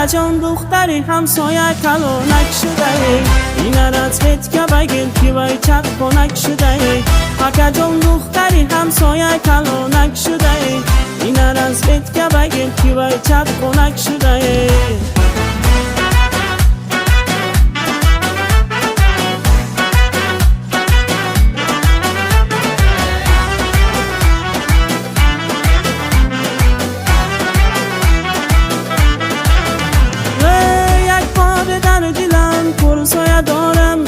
اکا جان دختری همسایه کلانک شده، این از بهت که بگل که وی چت کنک شده. اکا جان دختری همسایه کلانک شده، این از بهت که بگل که وی چت کنک شده. همسایه دارم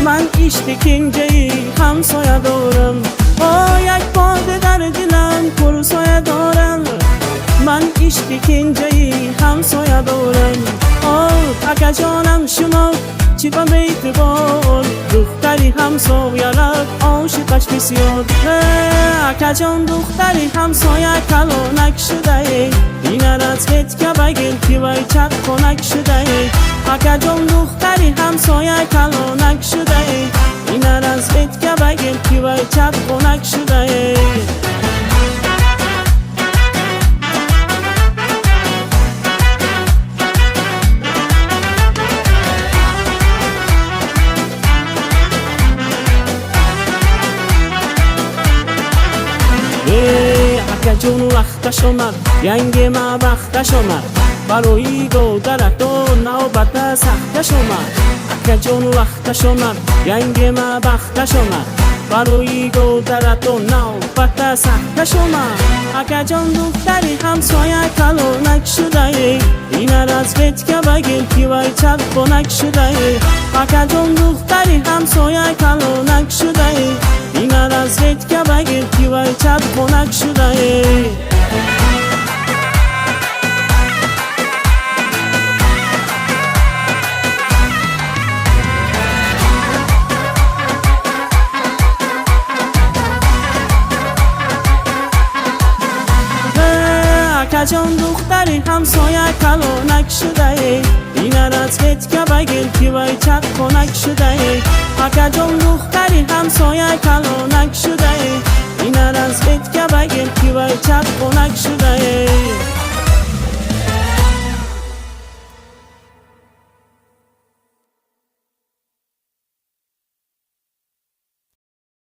من عشق کنجی همسایه دارم. یک باد در دلم پرسایه دارم من عشق کنجی همسایه دارم. اکا جانم شما چی با میتبار دختری همسایه را عاشقش بسیار. اکا جان دختری همسایه کلانک شده، این از بهت که بگل که وی چت کنک شده. اکا جان دختری همسایه کلانک شده، این از بهت که بگل که وی چت کنک شده. اکا جون وقتش آمد ینگ ما وقتش آمد، برای گودرت و نوبت سختش آمد. اکا جون وقتش آمد ینگ ما وقتش آمد، برای گودرت و نوبت سختش آمد. اکا جان دختری همسایه کلانک شده، این از بهت که بگل که وی چت کنک شده. اکا جان دختری همسایه کلانک شده، این از بهت که بگل که وی چت کنک شده. اکا جان دختری همسایه کلانک شده، این از بهت که بگل که وی چت کنک شده. اکا جان دختری همسایه کلانک شده، این از بهت که بگل که وی چت کنک شده.